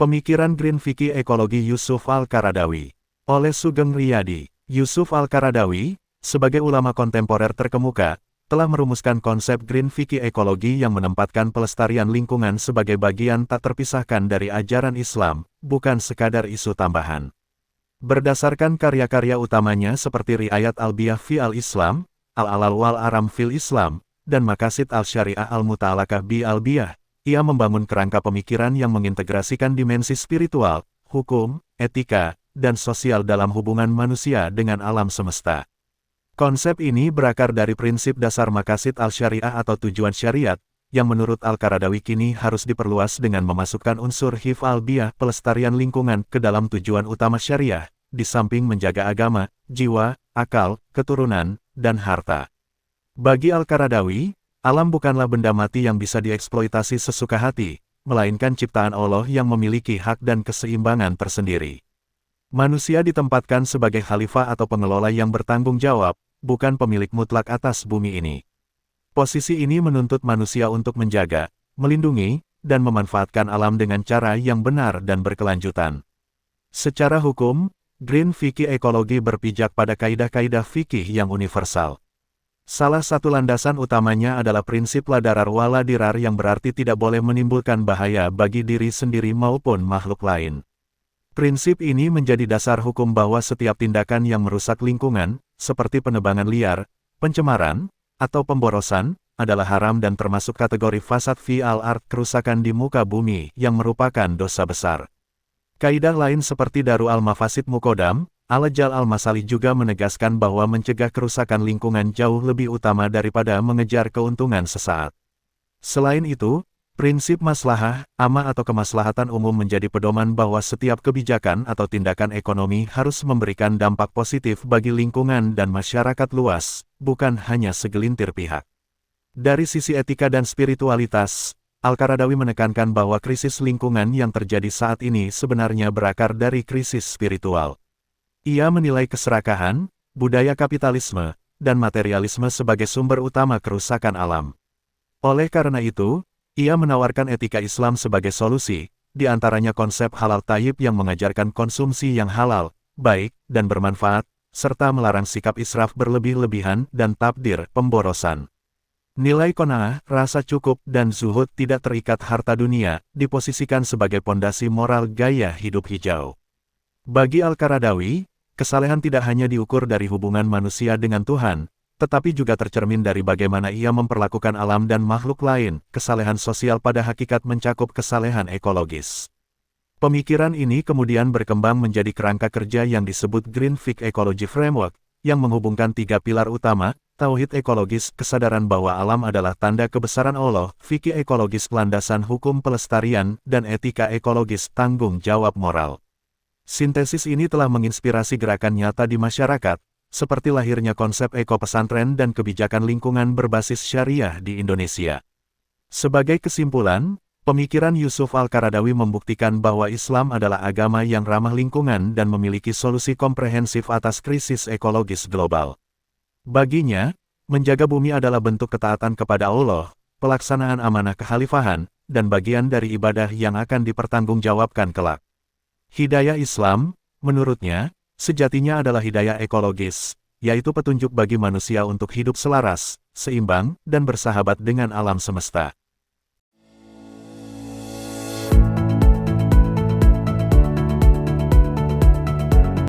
Pemikiran Green Fikih Ekologi Yusuf Al-Qaradawi. Oleh Sugeng Riyadi, Yusuf Al-Qaradawi, sebagai ulama kontemporer terkemuka, telah merumuskan konsep Green Fikih Ekologi yang menempatkan pelestarian lingkungan sebagai bagian tak terpisahkan dari ajaran Islam, bukan sekadar isu tambahan. Berdasarkan karya-karya utamanya seperti Riayat Albiyah fi al-Islam, Al-Alal wal Aram fil Islam, dan Makasid al-Syariah al-Muta'alaqah bi al-Biyah, ia membangun kerangka pemikiran yang mengintegrasikan dimensi spiritual, hukum, etika, dan sosial dalam hubungan manusia dengan alam semesta. Konsep ini berakar dari prinsip dasar Makasid al-Syariah atau tujuan syariat, yang menurut Al-Qaradawi kini harus diperluas dengan memasukkan unsur hifz al-biyah pelestarian lingkungan ke dalam tujuan utama syariah, di samping menjaga agama, jiwa, akal, keturunan, dan harta. Bagi Al-Qaradawi, alam bukanlah benda mati yang bisa dieksploitasi sesuka hati, melainkan ciptaan Allah yang memiliki hak dan keseimbangan tersendiri. Manusia ditempatkan sebagai khalifah atau pengelola yang bertanggung jawab, bukan pemilik mutlak atas bumi ini. Posisi ini menuntut manusia untuk menjaga, melindungi, dan memanfaatkan alam dengan cara yang benar dan berkelanjutan. Secara hukum, Green Fikih Ekologi berpijak pada kaidah-kaidah fikih yang universal. Salah satu landasan utamanya adalah prinsip la darar wa la dirar yang berarti tidak boleh menimbulkan bahaya bagi diri sendiri maupun makhluk lain. Prinsip ini menjadi dasar hukum bahwa setiap tindakan yang merusak lingkungan, seperti penebangan liar, pencemaran, atau pemborosan, adalah haram dan termasuk kategori fasad fi al-ard kerusakan di muka bumi yang merupakan dosa besar. Kaidah lain seperti Daru al-Mafasid Muqaddam, Al-Jal al-Masalih juga menegaskan bahwa mencegah kerusakan lingkungan jauh lebih utama daripada mengejar keuntungan sesaat. Selain itu, prinsip maslahah, amma atau kemaslahatan umum menjadi pedoman bahwa setiap kebijakan atau tindakan ekonomi harus memberikan dampak positif bagi lingkungan dan masyarakat luas, bukan hanya segelintir pihak. Dari sisi etika dan spiritualitas, Al-Qaradawi menekankan bahwa krisis lingkungan yang terjadi saat ini sebenarnya berakar dari krisis spiritual. Ia menilai keserakahan, budaya kapitalisme, dan materialisme sebagai sumber utama kerusakan alam. Oleh karena itu, ia menawarkan etika Islam sebagai solusi, di antaranya konsep halal thayyib yang mengajarkan konsumsi yang halal, baik, dan bermanfaat, serta melarang sikap israf berlebih-lebihan dan tabdir pemborosan. Nilai qanaah, rasa cukup, dan zuhud tidak terikat harta dunia, diposisikan sebagai pondasi moral gaya hidup hijau. Bagi Al-Qaradawi, kesalehan tidak hanya diukur dari hubungan manusia dengan Tuhan, tetapi juga tercermin dari bagaimana ia memperlakukan alam dan makhluk lain. Kesalehan sosial pada hakikat mencakup kesalehan ekologis. Pemikiran ini kemudian berkembang menjadi kerangka kerja yang disebut Green Fikih Ecology Framework, yang menghubungkan tiga pilar utama, tauhid ekologis, kesadaran bahwa alam adalah tanda kebesaran Allah, fikih ekologis, landasan hukum pelestarian, dan etika ekologis, tanggung jawab moral. Sintesis ini telah menginspirasi gerakan nyata di masyarakat, seperti lahirnya konsep eko-pesantren dan kebijakan lingkungan berbasis syariah di Indonesia. Sebagai kesimpulan, pemikiran Yusuf Al-Qaradawi membuktikan bahwa Islam adalah agama yang ramah lingkungan dan memiliki solusi komprehensif atas krisis ekologis global. Baginya, menjaga bumi adalah bentuk ketaatan kepada Allah, pelaksanaan amanah kekhalifahan, dan bagian dari ibadah yang akan dipertanggungjawabkan kelak. Hidayah Islam, menurutnya, sejatinya adalah hidayah ekologis, yaitu petunjuk bagi manusia untuk hidup selaras, seimbang, dan bersahabat dengan alam semesta.